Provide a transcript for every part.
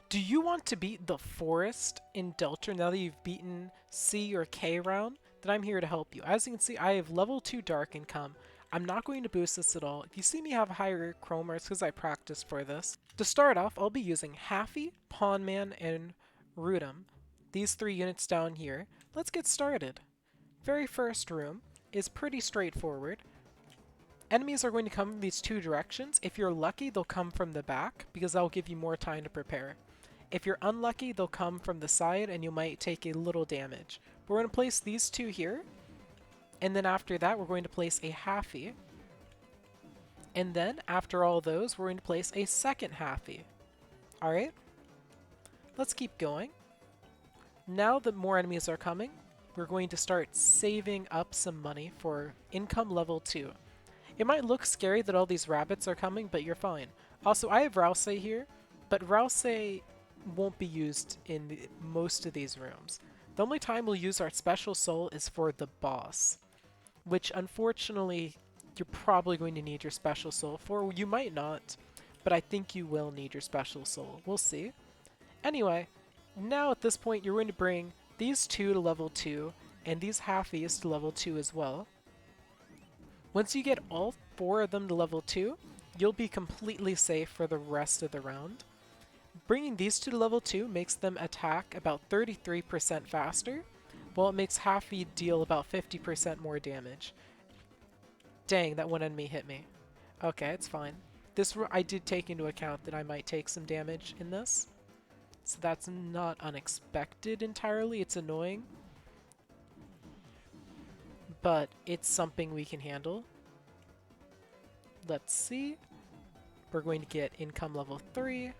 Do you want to beat the forest in Deltarune now that you've beaten C or K round? Then I'm here to help you. As you can see, I have level 2 Dark Income. I'm not going to boost this at all. If you see me have higher Chroma, it's because I practiced for this. To start off, I'll be using Haffy, Pawnman, and Rudum. These 3 units down here. Let's get started. Very first room is pretty straightforward. Enemies are going to come from these 2 directions. If you're lucky, they'll come from the back because that'll give you more time to prepare. If you're unlucky, they'll come from the side and you might take a little damage. We're going to place these 2 here, and then after that we're going to place a Haffy. And then after all those, we're going to place a second Haffy. Alright, let's keep going. Now that more enemies are coming, we're going to start saving up some money for income level 2. It might look scary that all these rabbits are coming, but you're fine. Also, I have Rouse here, but Rouse won't be used in most of these rooms. The only time we'll use our special soul is for the boss, which unfortunately you're probably going to need your special soul for. You might not, but I think you will need your special soul. We'll see. Anyway, now at this point you're going to bring these 2 to level 2 and these halfies to level 2 as well. Once you get all 4 of them to level 2, you'll be completely safe for the rest of the round. Bringing these 2 to level 2 makes them attack about 33% faster, while it makes Haffy deal about 50% more damage. Dang, that one enemy hit me. Okay, it's fine. I did take into account that I might take some damage in this, so that's not unexpected entirely. It's annoying, but it's something we can handle. Let's see. We're going to get income level 3.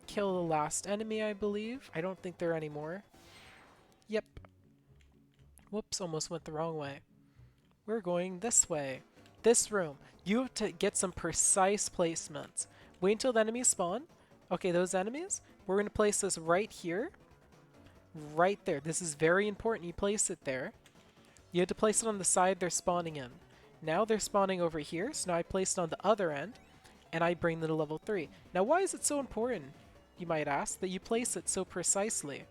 Kill the last enemy, I believe. I don't think there are any more. Yep. Whoops, almost went the wrong way. We're going this way. This room. You have to get some precise placements. Wait until the enemies spawn. Okay, those enemies. We're going to place this right here. Right there. This is very important. You place it there. You have to place it on the side they're spawning in. Now they're spawning over here, so now I place it on the other end, and I bring them to level 3. Now why is it so important, you might ask, that you place it so precisely?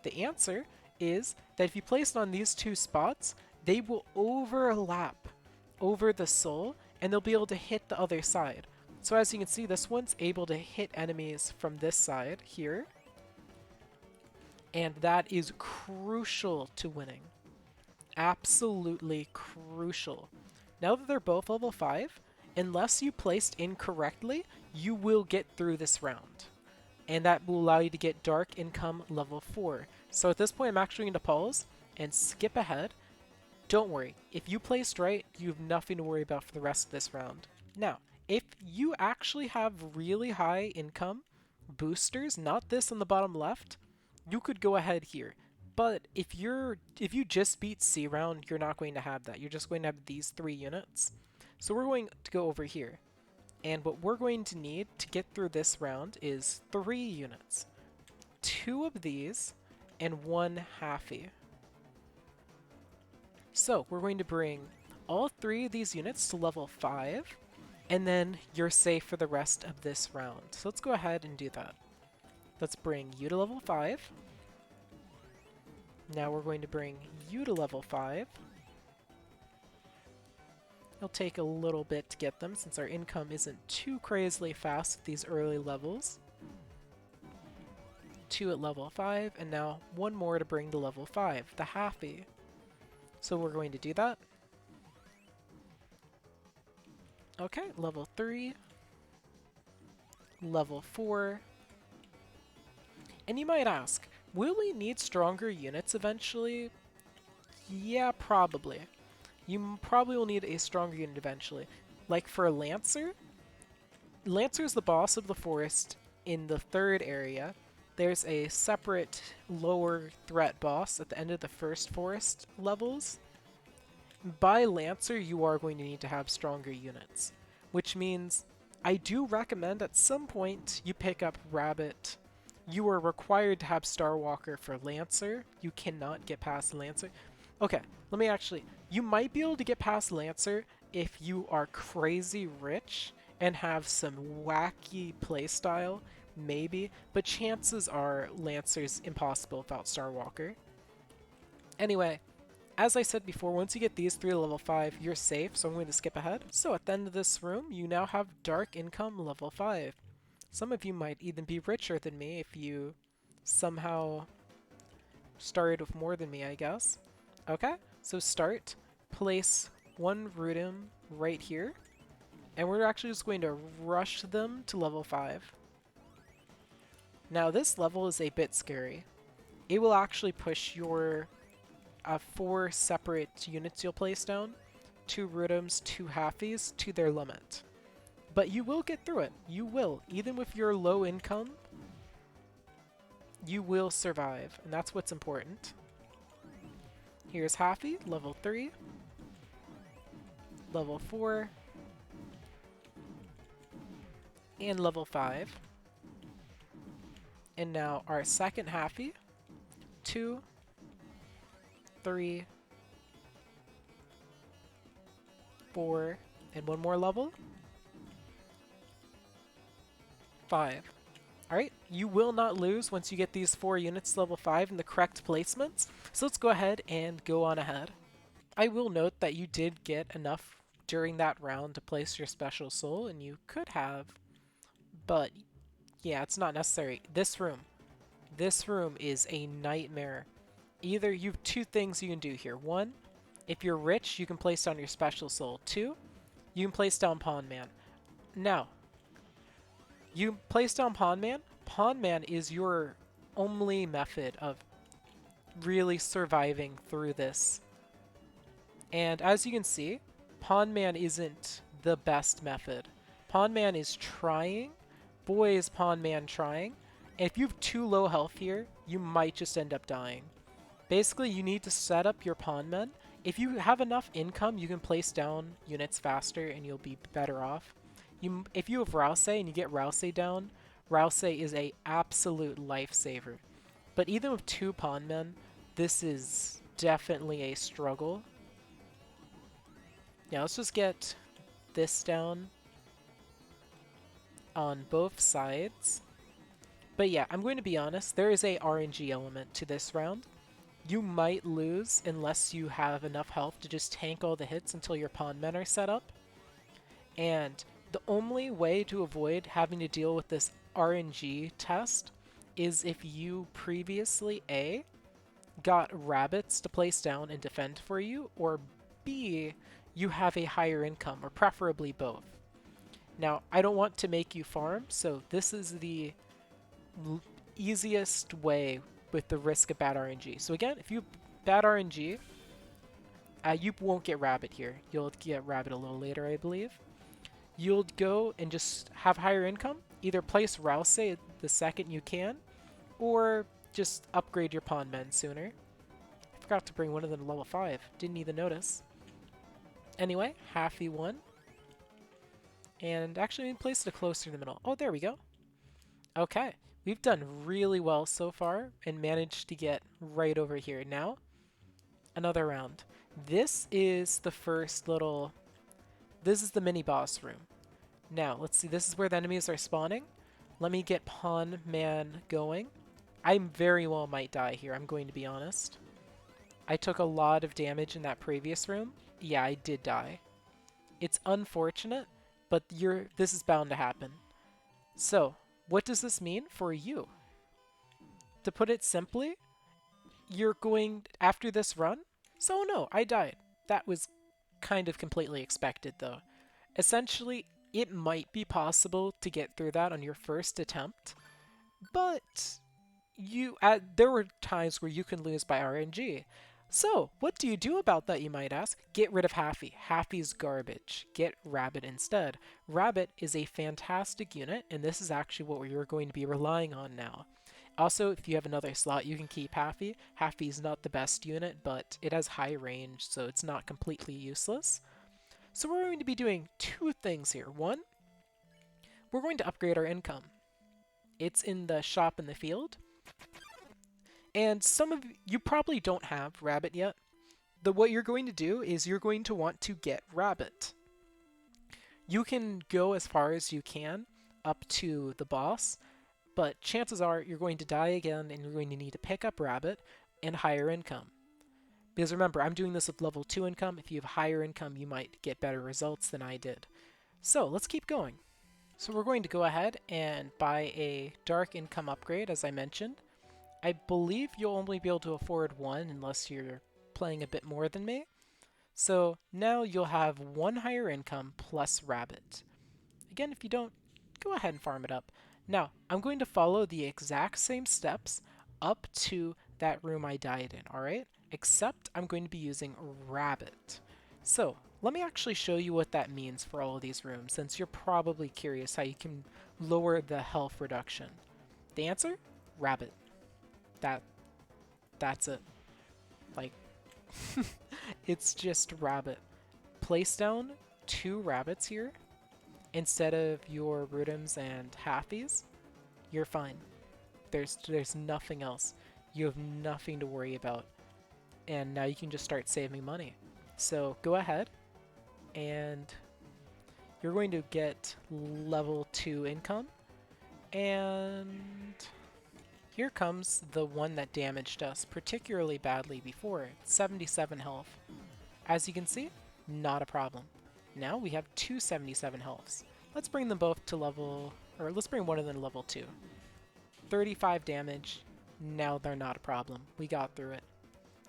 The answer is that if you place it on these 2 spots, they will overlap over the soul, and they'll be able to hit the other side. So as you can see, this one's able to hit enemies from this side here, and that is crucial to winning. Absolutely crucial. Now that they're both level 5, unless you placed incorrectly, you will get through this round. And that will allow you to get Dark Income level 4. So at this point I'm actually going to pause and skip ahead. Don't worry, if you placed right, you have nothing to worry about for the rest of this round. Now, if you actually have really high income boosters, not this on the bottom left, you could go ahead here. But if you just beat C round, you're not going to have that. You're just going to have these 3 units. So we're going to go over here. And what we're going to need to get through this round is 3 units. 2 of these and 1 Haffy. So we're going to bring all 3 of these units to level 5, and then you're safe for the rest of this round. So let's go ahead and do that. Let's bring you to level 5. Now we're going to bring you to level 5. It'll take a little bit to get them since our income isn't too crazily fast at these early levels. 2 at level 5, and now 1 more to bring to level 5, the Haffy. So we're going to do that. Okay, level 3, level 4. And you might ask, will we need stronger units eventually? Yeah, probably. You probably will need a stronger unit eventually. Like for Lancer, Lancer's the boss of the forest in the 3rd area. There's a separate lower threat boss at the end of the first forest levels. By Lancer, you are going to need to have stronger units, which means I do recommend at some point you pick up Rabbit. You are required to have Starwalker for Lancer. You cannot get past Lancer. Okay, let me actually... You might be able to get past Lancer if you are crazy rich and have some wacky playstyle maybe, but chances are Lancer's impossible without Starwalker. Anyway, as I said before, once you get these 3 to level 5, you're safe, so I'm going to skip ahead. So at the end of this room, you now have Dark Income level 5. Some of you might even be richer than me if you somehow started with more than me, I guess. Okay, so start, place 1 Rudum right here, and we're actually just going to rush them to level 5. Now this level is a bit scary. It will actually push your 4 separate units you'll place down, 2 Rudums, 2 Halfies, to their limit. But you will get through it. You will. Even with your low income, you will survive, and that's what's important. Here's Halfie, level 3, level 4, and level 5. And now our second Halfie, 2, 3, 4, and 1 more level, 5. Alright, you will not lose once you get these 4 units level 5 in the correct placements, so let's go ahead and go on ahead. I will note that you did get enough during that round to place your special soul, and you could have, but yeah, it's not necessary. This room is a nightmare. Either you have 2 things you can do here. 1, if you're rich, you can place down your special soul. 2, you can place down Pawn Man. Now, you place down Pawn Man. Pawn Man is your only method of really surviving through this. And as you can see, Pawn Man isn't the best method. Pawn Man is trying. Boy, is Pawn Man trying. And if you have 2 low health here, you might just end up dying. Basically, you need to set up your Pawn Men. If you have enough income, you can place down units faster and you'll be better off. If you have Rouse and you get Rouse down, Rouse is a absolute lifesaver. But even with 2 Pawn Men, this is definitely a struggle. Yeah, let's just get this down on both sides. But yeah, I'm going to be honest, there is a RNG element to this round. You might lose unless you have enough health to just tank all the hits until your Pawn Men are set up. And the only way to avoid having to deal with this RNG test is if you previously A, got rabbits to place down and defend for you, or B, you have a higher income, or preferably both. Now, I don't want to make you farm, so this is the easiest way with the risk of bad RNG. So again, if you bad RNG, you won't get rabbit here. You'll get rabbit a little later, I believe. You'll go and just have higher income. Either place Rouse the second you can, or just upgrade your Pawn Men sooner. I forgot to bring one of them to level 5. Didn't even notice. Anyway, Halfie 1. And actually, we placed it closer in the middle. Oh, there we go. Okay, we've done really well so far and managed to get right over here. Now, another round. This is the first little... This is the mini-boss room. Now, let's see. This is where the enemies are spawning. Let me get Pawn Man going. I very well might die here, I'm going to be honest. I took a lot of damage in that previous room. Yeah, I did die. It's unfortunate, but this is bound to happen. So, what does this mean for you? To put it simply, you're going after this run. So no, I died. That was kind of completely expected though. Essentially, it might be possible to get through that on your first attempt, but there were times where you can lose by RNG. So, what do you do about that, you might ask? Get rid of Halfie. Halfie's garbage. Get Rabbit instead. Rabbit is a fantastic unit, and this is actually what you're going to be relying on now. Also, if you have another slot, you can keep Halfie. Halfie's not the best unit, but it has high range, so it's not completely useless. So we're going to be doing 2 things here. 1, we're going to upgrade our income. It's in the shop in the field. And some of you probably don't have Rabbit yet. What you're going to do is you're going to want to get Rabbit. You can go as far as you can up to the boss, but chances are you're going to die again and you're going to need to pick up rabbit and higher income. Because remember, I'm doing this with level 2 income. If you have higher income, you might get better results than I did. So let's keep going. So we're going to go ahead and buy a dark income upgrade, as I mentioned. I believe you'll only be able to afford one unless you're playing a bit more than me. So now you'll have one higher income plus rabbit. Again, if you don't, go ahead and farm it up. Now, I'm going to follow the exact same steps up to that room I died in, alright? Except I'm going to be using rabbit. So, let me actually show you what that means for all of these rooms, since you're probably curious how you can lower the health reduction. The answer? Rabbit. That's it. Like, it's just rabbit. Place down 2 rabbits here instead of your Rudums and Halfies. You're fine. There's nothing else. You have nothing to worry about. And now you can just start saving money. So go ahead and you're going to get level 2 income. And here comes the one that damaged us particularly badly before, 77 health. As you can see, not a problem. Now we have 277 healths. Let's bring them both to level, or let's bring one of them to level 2. 35 damage, now they're not a problem. We got through it.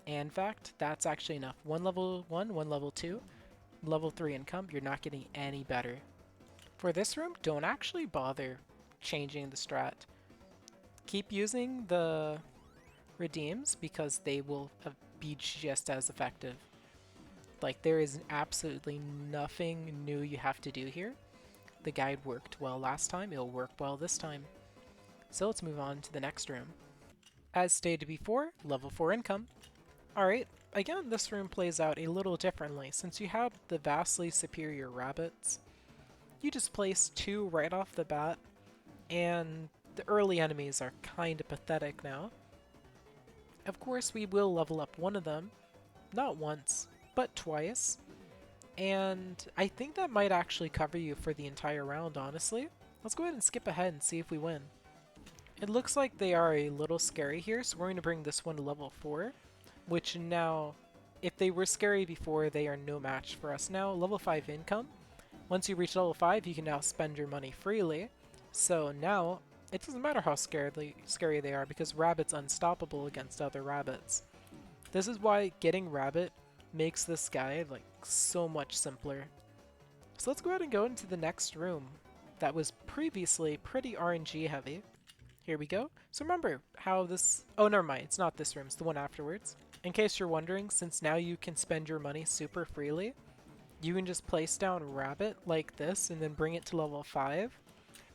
And in fact, that's actually enough. One level 1, one level 2, level 3 income, you're not getting any better. For this room, don't actually bother changing the strat. Keep using the redeems because they will be just as effective. Like, there is absolutely nothing new you have to do here. The guide worked well last time, it'll work well this time. So let's move on to the next room. As stated before, level 4 income. Alright, again this room plays out a little differently. Since you have the vastly superior rabbits, you just place 2 right off the bat, and the early enemies are kinda pathetic now. Of course we will level up one of them, not once, but twice. And I think that might actually cover you for the entire round, honestly. Let's go ahead and skip ahead and see if we win. It looks like they are a little scary here, so we're going to bring this one to level 4. Which now, if they were scary before, they are no match for us now. Level 5 income. Once you reach level 5, you can now spend your money freely. So now, it doesn't matter how scary they are, because Rabbit's unstoppable against other rabbits. This is why getting Rabbit makes this guy like so much simpler. So let's go ahead and go into the next room that was previously pretty RNG heavy. Here we go. So remember how this... Oh, never mind. It's not this room. It's the one afterwards. In case you're wondering, since now you can spend your money super freely, you can just place down Rabbit like this and then bring it to level 5.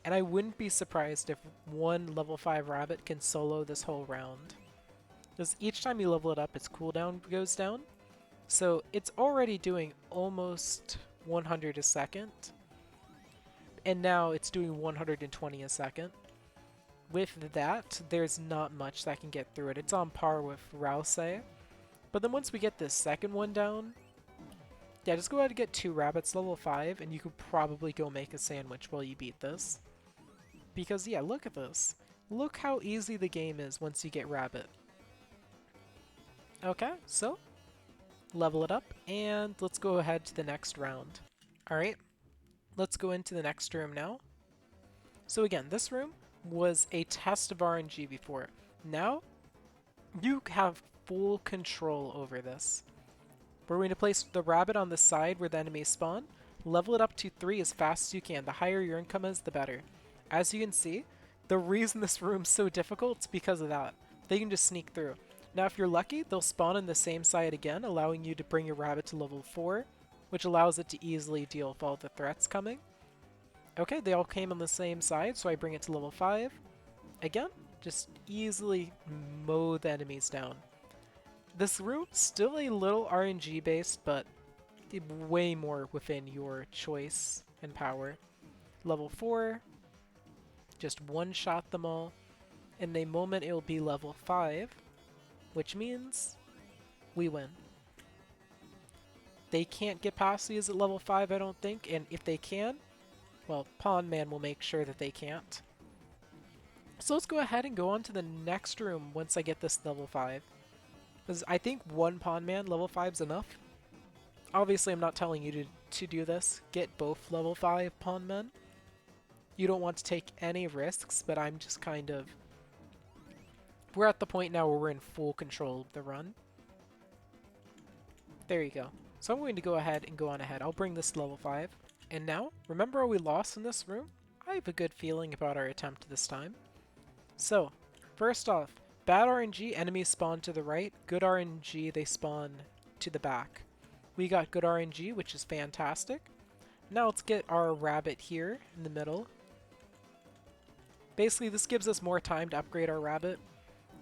And I wouldn't be surprised if one level 5 Rabbit can solo this whole round. Because each time you level it up, its cooldown goes down. So it's already doing almost 100 a second. And now it's doing 120 a second. With that, there's not much that can get through it. It's on par with Rouse. But then once we get this second one down, yeah, just go ahead and get 2 rabbits level 5, and you could probably go make a sandwich while you beat this. Because yeah, look at this. Look how easy the game is once you get rabbit. Okay, so level it up, and let's go ahead to the next round. Alright, let's go into the next room now. So again, this room was a test of RNG before. Now, you have full control over this. We're going to place the rabbit on the side where the enemies spawn, level it up to 3 as fast as you can. The higher your income is, the better. As you can see, the reason this room's so difficult is because of that. They can just sneak through. Now if you're lucky, they'll spawn on the same side again, allowing you to bring your rabbit to level 4, which allows it to easily deal with all the threats coming. Okay, they all came on the same side, so I bring it to level 5. Again, just easily mow the enemies down. This room, still a little RNG based, but way more within your choice and power. Level 4, just one-shot them all. In a moment it will be level 5, which means we win. They can't get past these at level 5, I don't think, and if they can, well, Pond Man will make sure that they can't. So let's go ahead and go on to the next room once I get this level 5. Because I think one Pawn Man level 5 is enough. Obviously, I'm not telling you to do this. Get both level 5 Pawn Men. You don't want to take any risks, but I'm just kind of... We're at the point now where we're in full control of the run. There you go. So I'm going to go ahead and go on ahead. I'll bring this to level 5. And now, remember how we lost in this room? I have a good feeling about our attempt this time. So, first off, bad RNG, enemies spawn to the right. Good RNG, they spawn to the back. We got good RNG, which is fantastic. Now let's get our rabbit here in the middle. Basically, this gives us more time to upgrade our rabbit.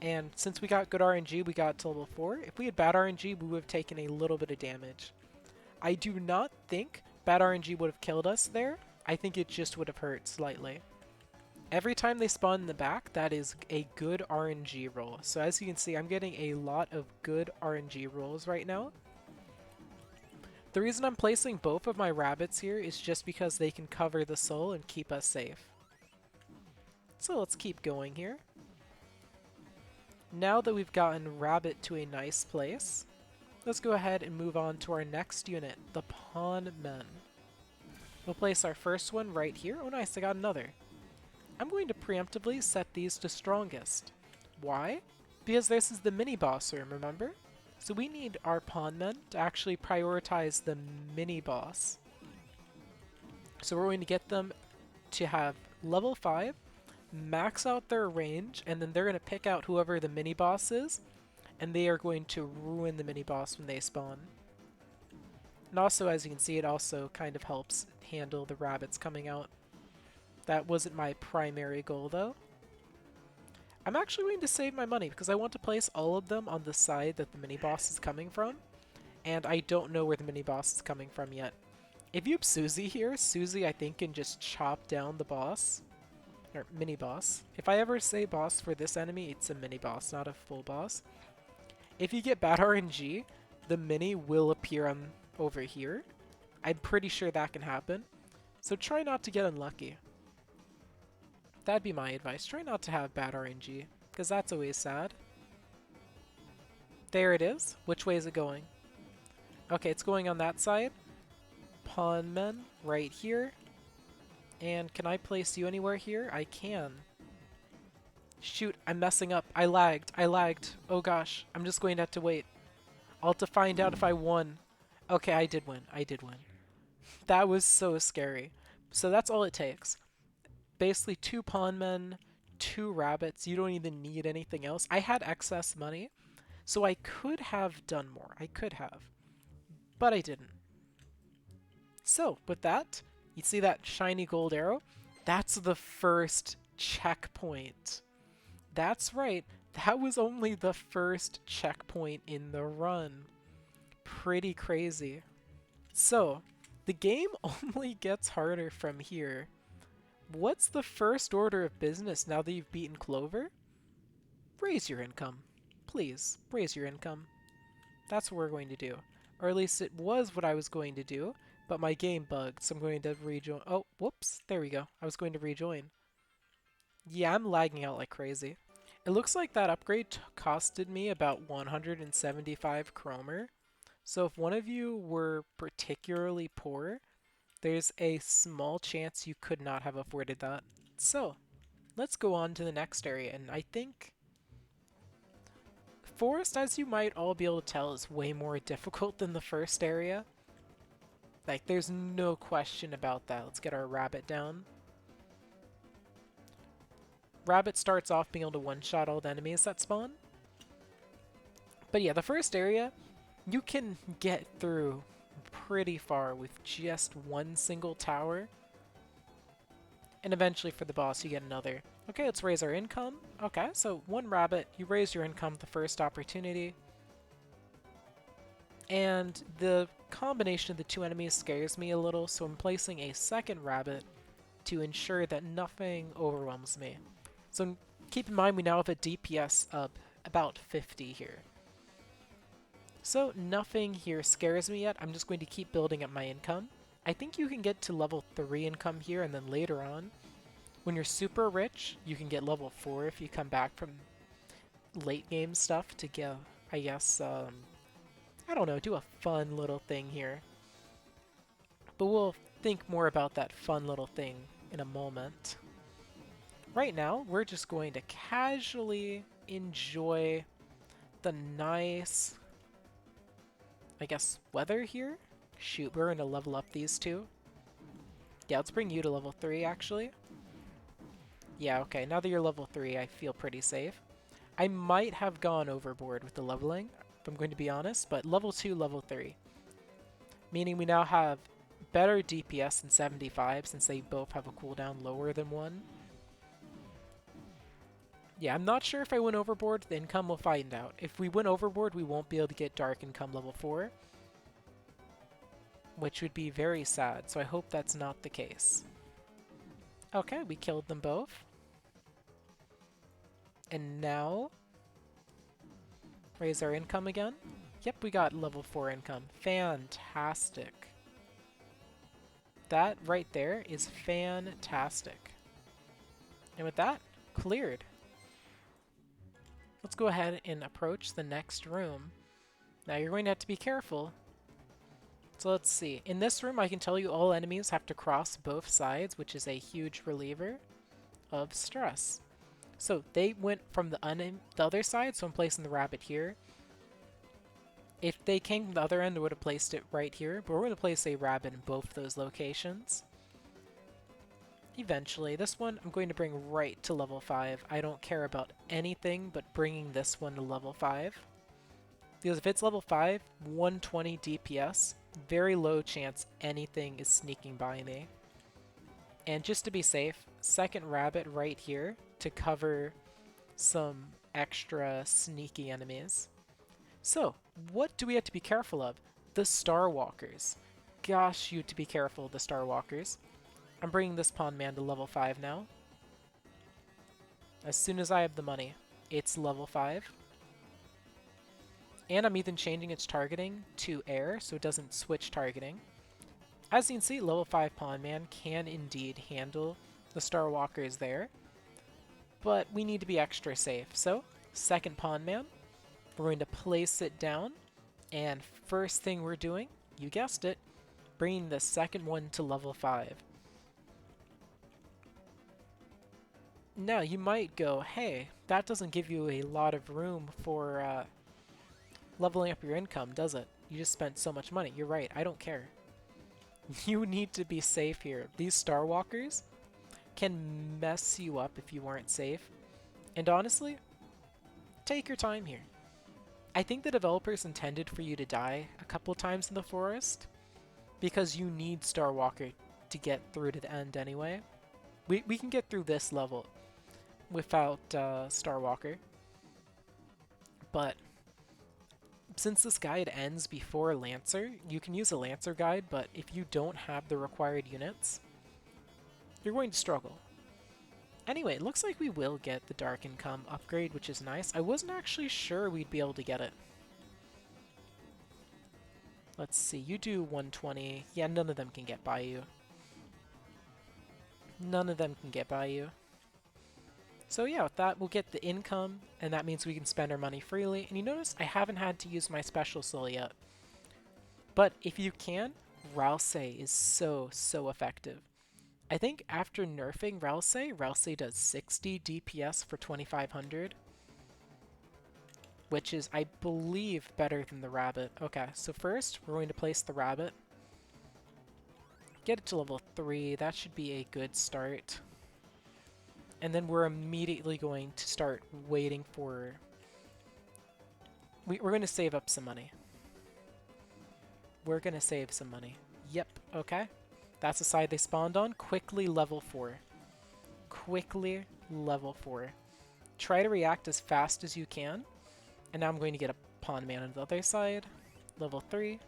And since we got good RNG, we got to level 4. If we had bad RNG, we would have taken a little bit of damage. I do not think bad RNG would have killed us there. I think it just would have hurt slightly. Every time they spawn in the back, that is a good RNG roll. So as you can see, I'm getting a lot of good RNG rolls right now. The reason I'm placing both of my rabbits here is just because they can cover the soul and keep us safe. So let's keep going here. Now that we've gotten Rabbit to a nice place, let's go ahead and move on to our next unit, the Pawn Men. We'll place our first one right here. Oh nice, I got another. I'm going to preemptively set these to strongest. Why? Because this is the mini-boss room, remember? So we need our Pawn Men to actually prioritize the mini-boss. So we're going to get them to have level 5, max out their range, and then they're going to pick out whoever the mini-boss is, and they are going to ruin the mini-boss when they spawn. And also, as you can see, it also kind of helps handle the rabbits coming out. That wasn't my primary goal, though. I'm actually going to save my money because I want to place all of them on the side that the mini-boss is coming from, and I don't know where the mini-boss is coming from yet. If you have Susie here, Susie I think can just chop down the boss. Or mini-boss. If I ever say boss for this enemy, it's a mini-boss, not a full boss. If you get bad RNG, the mini will appear on over here. I'm pretty sure that can happen. So try not to get unlucky. That'd be my advice. Try not to have bad RNG, because that's always sad. There it is. Which way is it going? Okay, it's going on that side. Pawn Men right here. And can I place you anywhere here? I can. Shoot, I'm messing up. I lagged. Oh gosh, I'm just going to have to wait. I'll have to find out if I won. Okay, I did win. That was so scary. So that's all it takes. Basically 2 Pawn Men, 2 rabbits. You don't even need anything else. I had excess money, so I could have done more. I could have. But I didn't. So, with that, you see that shiny gold arrow? That's the first checkpoint. That's right. That was only the first checkpoint in the run. Pretty crazy. So, the game only gets harder from here. What's the first order of business now that you've beaten Clover? Raise your income. Please, raise your income. That's what we're going to do. Or at least it was what I was going to do, but my game bugged, so I'm going to rejoin. Oh, whoops, there we go. I was going to rejoin. Yeah, I'm lagging out like crazy. It looks like that upgrade costed me about 175 Chromer. So if one of you were particularly poor, there's a small chance you could not have afforded that. So, let's go on to the next area, and I think Forest, as you might all be able to tell, is way more difficult than the first area. Like, there's no question about that. Let's get our rabbit down. Rabbit starts off being able to one-shot all the enemies that spawn. But yeah, the first area, you can get through pretty far with just one single tower. And eventually for the boss you get another. Okay, let's raise our income. Okay, so 1 rabbit, you raise your income the first opportunity. And the combination of the 2 enemies scares me a little, so I'm placing a second rabbit to ensure that nothing overwhelms me. So keep in mind we now have a DPS of about 50 here. So nothing here scares me yet. I'm just going to keep building up my income. I think you can get to level 3 income here, and then later on When you're super rich, you can get level 4 if you come back from late game stuff to get, I guess, I don't know, do a fun little thing here. But we'll think more about that fun little thing in a moment. Right now, we're just going to casually enjoy the nice, I guess, weather here. Shoot, we're going to level up these two. Yeah, let's bring you to level 3, actually. Yeah, okay, now that you're level 3, I feel pretty safe. I might have gone overboard with the leveling, if I'm going to be honest, but level 2, level 3. Meaning we now have better DPS than 75 since they both have a cooldown lower than 1. Yeah, I'm not sure if I went overboard. The income, we'll find out. If we went overboard, we won't be able to get dark income level 4, which would be very sad, so I hope that's not the case. Okay, we killed them both. And now, raise our income again. Yep, we got level 4 income. Fantastic. That right there is fantastic. And with that, cleared. Let's go ahead and approach the next room. Now you're going to have to be careful. So let's see. In this room, I can tell you all enemies have to cross both sides, which is a huge reliever of stress. So they went from the other side, so I'm placing the rabbit here. If they came from the other end, I would have placed it right here, but we're going to place a rabbit in both those locations. Eventually. This one I'm going to bring right to level 5. I don't care about anything but bringing this one to level 5. Because if it's level 5, 120 DPS, very low chance anything is sneaking by me. And just to be safe, second rabbit right here to cover some extra sneaky enemies. So, what do we have to be careful of? The Star Walkers. Gosh, you have to be careful of the Star Walkers. I'm bringing this Pawn Man to level 5 now. As soon as I have the money, it's level 5. And I'm even changing its targeting to air, so it doesn't switch targeting. As you can see, level 5 Pawn Man can indeed handle the Star Walkers there. But we need to be extra safe. So, second Pawn Man, we're going to place it down. And first thing we're doing, you guessed it, bringing the second one to level 5. Now, you might go, hey, that doesn't give you a lot of room for leveling up your income, does it? You just spent so much money. You're right, I don't care. You need to be safe here. These Star Walkers can mess you up if you aren't safe. And honestly, take your time here. I think the developers intended for you to die a couple times in the forest because you need Star Walker to get through to the end anyway. We can get through this level without Star Walker, but since this guide ends before Lancer, you can use a Lancer guide, but if you don't have the required units, you're going to struggle. Anyway, it looks like we will get the Dark Income upgrade, which is nice. I wasn't actually sure we'd be able to get it. Let's see, you do 120. Yeah, none of them can get by you. None of them can get by you. So yeah, with that, we'll get the income, and that means we can spend our money freely. And you notice I haven't had to use my special soul yet. But if you can, Rouse is so effective. I think after nerfing Rouse does 60 DPS for 2500. Which is, I believe, better than the rabbit. Okay, so first, we're going to place the rabbit. Get it to level 3, that should be a good start. And then we're immediately going to start waiting for... We're going to save up some money. We're going to save some money. Yep, okay. That's the side they spawned on. Quickly level 4. Quickly level 4. Try to react as fast as you can. And now I'm going to get a Pawn Man on the other side. Level 3.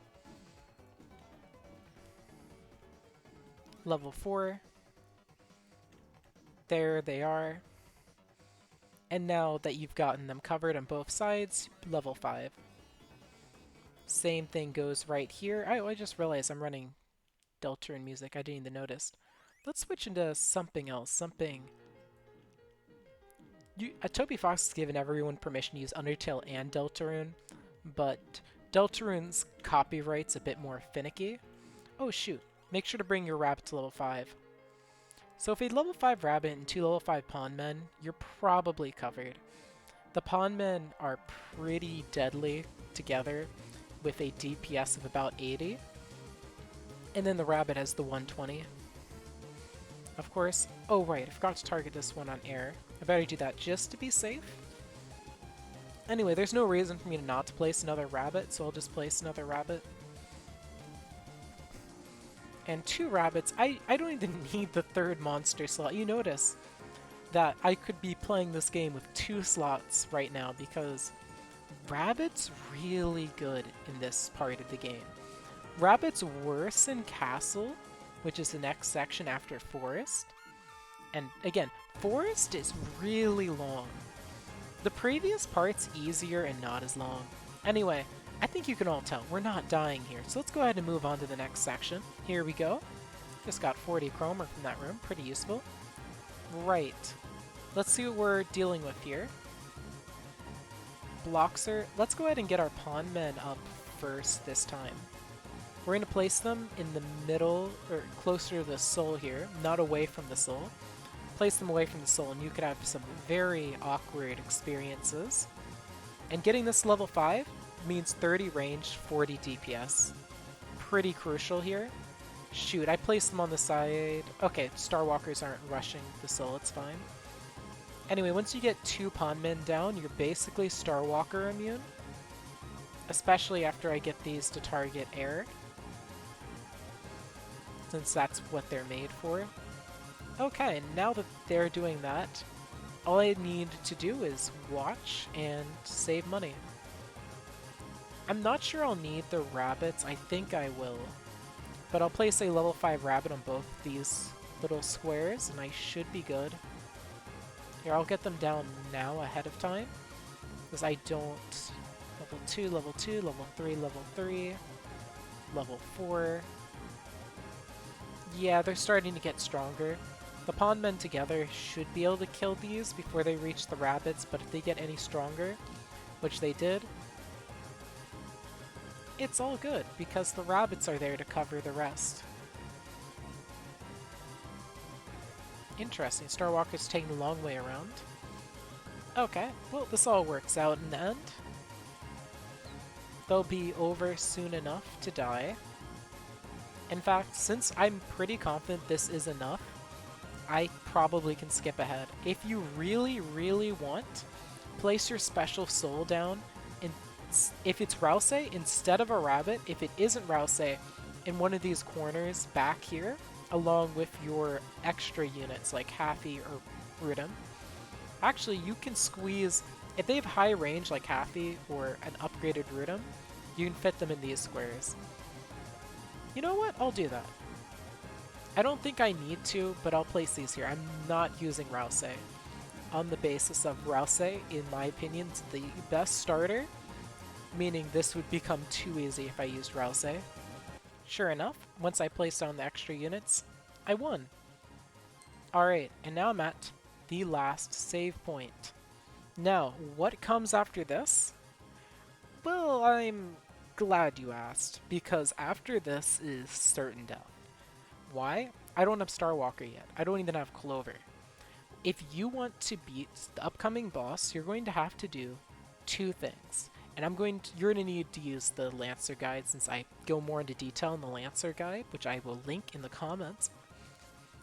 Level 4. There they are. And now that you've gotten them covered on both sides, level 5. Same thing goes right here. I just realized I'm running Deltarune music. I didn't even notice. Let's switch into something else. Toby Fox has given everyone permission to use Undertale and Deltarune, but Deltarune's copyright's a bit more finicky. Oh shoot, make sure to bring your rabbit to level 5. So if a level 5 rabbit and 2 level 5 pawn men, you're probably covered. The pawn men are pretty deadly together with a DPS of about 80, and then the rabbit has the 120. Of course. Oh right, I forgot to target this one on air. I better do that just to be safe. Anyway, there's no reason for me to not to place another rabbit, so I'll just place another rabbit. And 2 rabbits. I don't even need the 3rd monster slot. You notice that I could be playing this game with 2 slots right now because rabbit's really good in this part of the game. Rabbit's worse in Castle, which is the next section after Forest. And again, Forest is really long. The previous part's easier and not as long. Anyway, I think you can all tell, we're not dying here, so let's go ahead and move on to the next section. Here we go. Just got 40 chromer from that room, pretty useful. Right. Let's see what we're dealing with here. Bloxer, let's go ahead and get our pawn men up first this time. We're going to place them in the middle, or closer to the soul here, not away from the soul. Place them away from the soul and you could have some very awkward experiences. And getting this level 5 means 30 range, 40 DPS. Pretty crucial here. Shoot, I placed them on the side. Okay, Starwalkers aren't rushing the soul, it's fine. Anyway, once you get 2 pawn men down, you're basically Starwalker immune. Especially after I get these to target air. Since that's what they're made for. Okay, now that they're doing that, all I need to do is watch and save money. I'm not sure I'll need the rabbits, I think I will. But I'll place a level 5 rabbit on both these little squares and I should be good. Here, I'll get them down now ahead of time. Because I don't... Level 2, level 2, level 3, level 3, level 4. Yeah, they're starting to get stronger. The pawn men together should be able to kill these before they reach the rabbits, but if they get any stronger, which they did, it's all good, because the rabbits are there to cover the rest. Interesting, Starwalker's taking the long way around. Okay, well this all works out in the end. They'll be over soon enough to die. In fact, since I'm pretty confident this is enough, I probably can skip ahead. If you really, really want, place your special soul down, and if it's Rouse, instead of a rabbit, if it isn't Rouse, in one of these corners back here, along with your extra units like Haffy or Rudum. Actually, you can squeeze, if they have high range like Haffy or an upgraded Rudum, you can fit them in these squares. You know what? I'll do that. I don't think I need to, but I'll place these here. I'm not using Rouse on the basis of Rouse, in my opinion, is the best starter, meaning this would become too easy if I used Rouse. Sure enough, once I placed down the extra units, I won. Alright, and now I'm at the last save point. Now, what comes after this? Well, I'm glad you asked, because after this is certain death. Why? I don't have Starwalker yet. I don't even have Clover. If you want to beat the upcoming boss, you're going to have to do 2 things. And you're going to need to use the Lancer guide, since I go more into detail in the Lancer guide, which I will link in the comments.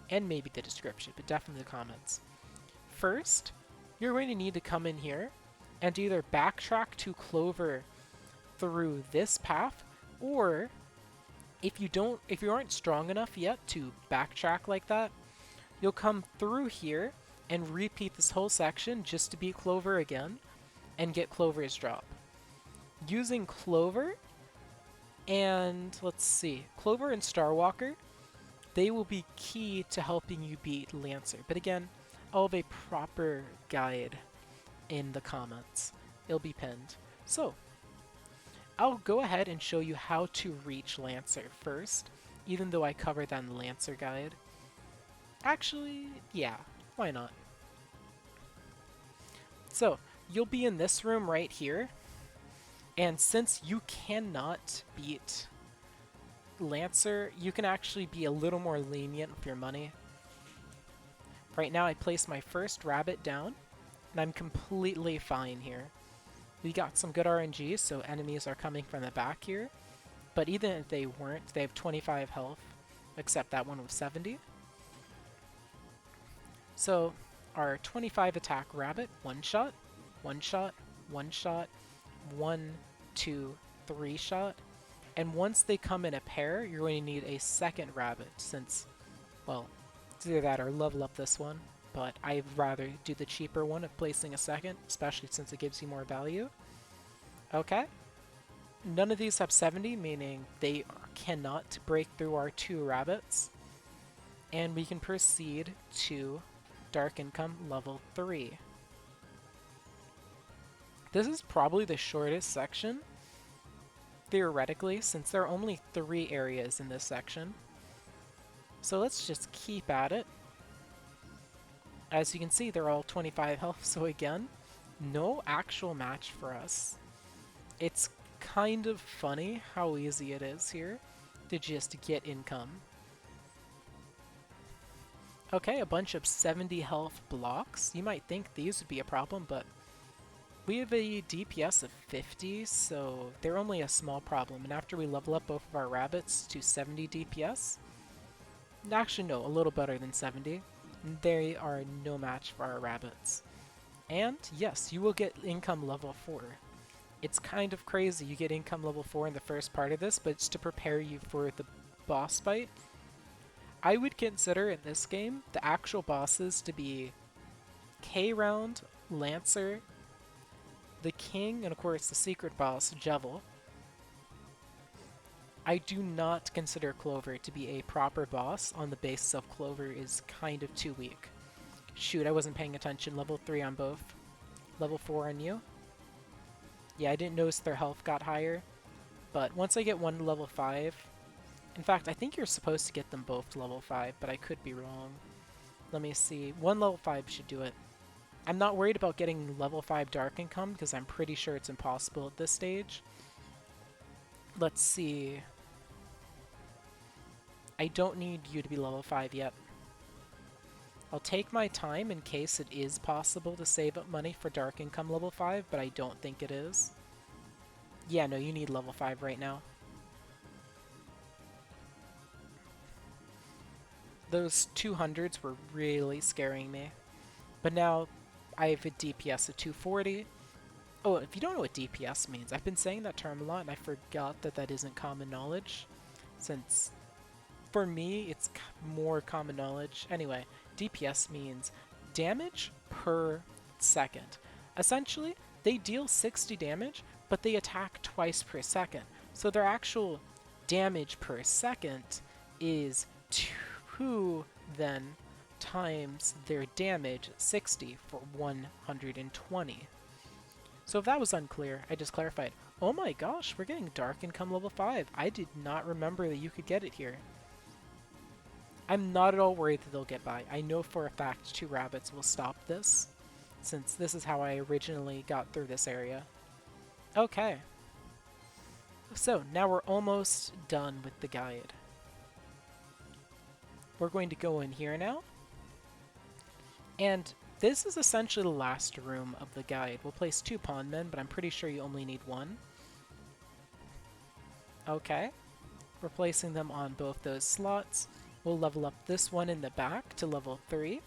And maybe the description, but definitely the comments. First, you're going to need to come in here and either backtrack to Clover through this path, or if you aren't strong enough yet to backtrack like that, you'll come through here and repeat this whole section just to beat Clover again and get Clover's drop. Using Clover and, let's see, Clover and Starwalker, they will be key to helping you beat Lancer. But again, I'll have a proper guide in the comments. It'll be pinned. So, I'll go ahead and show you how to reach Lancer first, even though I covered that in the Lancer guide. Actually, yeah, why not? So, you'll be in this room right here, and since you cannot beat Lancer, you can actually be a little more lenient with your money. Right now I place my first rabbit down, and I'm completely fine here. We got some good RNG, so enemies are coming from the back here, but even if they weren't, they have 25 health, except that one with 70. So our 25 attack rabbit, one shot, one shot, one shot, one, two, three shot, and once they come in a pair, you're going to need a second rabbit since, well, it's either that or level up this one, but I'd rather do the cheaper one of placing a second, especially since it gives you more value. Okay. None of these have 70, meaning they cannot break through our two rabbits. And we can proceed to Dark Income level 3. This is probably the shortest section, theoretically, since there are only 3 areas in this section. So let's just keep at it. As you can see, they're all 25 health, so again, no actual match for us. It's kind of funny how easy it is here to just get income. Okay, a bunch of 70 health blocks. You might think these would be a problem, but we have a DPS of 50, so they're only a small problem. And after we level up both of our rabbits to 70 DPS, actually no, a little better than 70, they are no match for our rabbits. And yes, you will get income level 4. It's kind of crazy you get income level 4 in the first part of this, but it's to prepare you for the boss fight. I would consider in this game the actual bosses to be K-Round, Lancer, the King, and of course the secret boss, Jevil. I do not consider Clover to be a proper boss on the basis of Clover is kind of too weak. Shoot, I wasn't paying attention. Level 3 on both. Level 4 on you. Yeah, I didn't notice their health got higher, but once I get one to level 5, in fact, I think you're supposed to get them both to level 5, but I could be wrong. Let me see. One level 5 should do it. I'm not worried about getting level 5 Dark Income because I'm pretty sure it's impossible at this stage. Let's see. I don't need you to be level 5 yet. I'll take my time in case it is possible to save up money for Dark Income level 5, but I don't think it is. Yeah, no, you need level 5 right now. Those 200s were really scaring me. But now I have a DPS of 240. Oh, if you don't know what DPS means, I've been saying that term a lot and I forgot that that isn't common knowledge. Since, for me, it's more common knowledge. Anyway, DPS means damage per second. Essentially, they deal 60 damage, but they attack twice per second. So their actual damage per second is 2 then times their damage 60 for 120. So if that was unclear, I just clarified. Oh my gosh, we're getting Dark Income level 5. I did not remember that you could get it here. I'm not at all worried that they'll get by. I know for a fact 2 rabbits will stop this, since this is how I originally got through this area. Okay. So now we're almost done with the guide. We're going to go in here now. And this is essentially the last room of the guide. We'll place 2 pawn men, but I'm pretty sure you only need 1. Okay. We're placing them on both those slots. We'll level up this one in the back to level 3.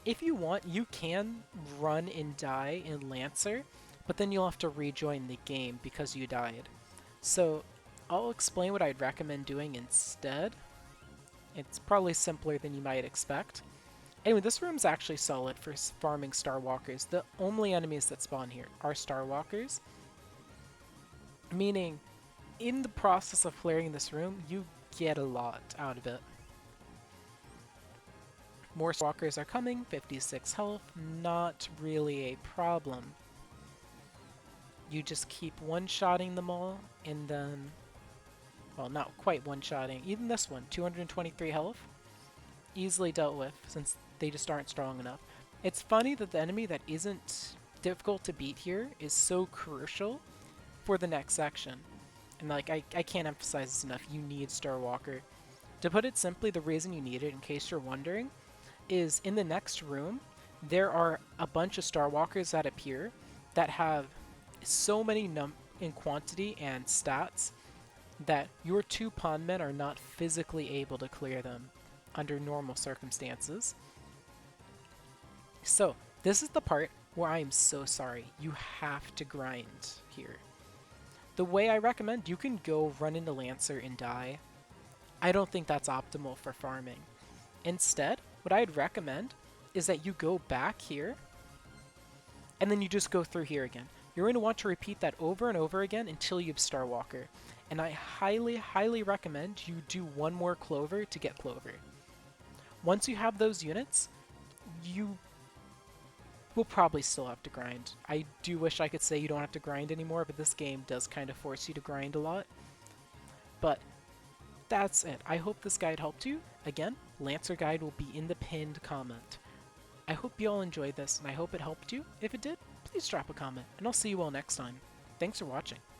If you want, you can run and die in Lancer, but then you'll have to rejoin the game because you died. So I'll explain what I'd recommend doing instead. It's probably simpler than you might expect. Anyway, this room's actually solid for farming Star Walkers. The only enemies that spawn here are Star Walkers, meaning in the process of clearing this room, you get a lot out of it. More Star Walkers are coming, 56 health, not really a problem. You just keep one-shotting them all, and then, well, not quite one-shotting. Even this one, 223 health. easily dealt with since they just aren't strong enough. It's funny that the enemy that isn't difficult to beat here is so crucial for the next section. And like I can't emphasize this enough, you need Star Walker. To put it simply, the reason you need it, in case you're wondering, is in the next room, there are a bunch of Star Walkers that appear that have so many in quantity and stats that your two pawn men are not physically able to clear them under normal circumstances. So, this is the part where I am so sorry. You have to grind here. The way I recommend, you can go run into Lancer and die. I don't think that's optimal for farming. Instead, what I'd recommend is that you go back here and then you just go through here again. You're going to want to repeat that over and over again until you have Star Walker. And I highly, highly recommend you do one more Clover to get Clover. Once you have those units, you will probably still have to grind. I do wish I could say you don't have to grind anymore, but this game does kind of force you to grind a lot. But that's it. I hope this guide helped you. Again, Lancer guide will be in the pinned comment. I hope you all enjoyed this, and I hope it helped you. If it did, please drop a comment, and I'll see you all next time. Thanks for watching.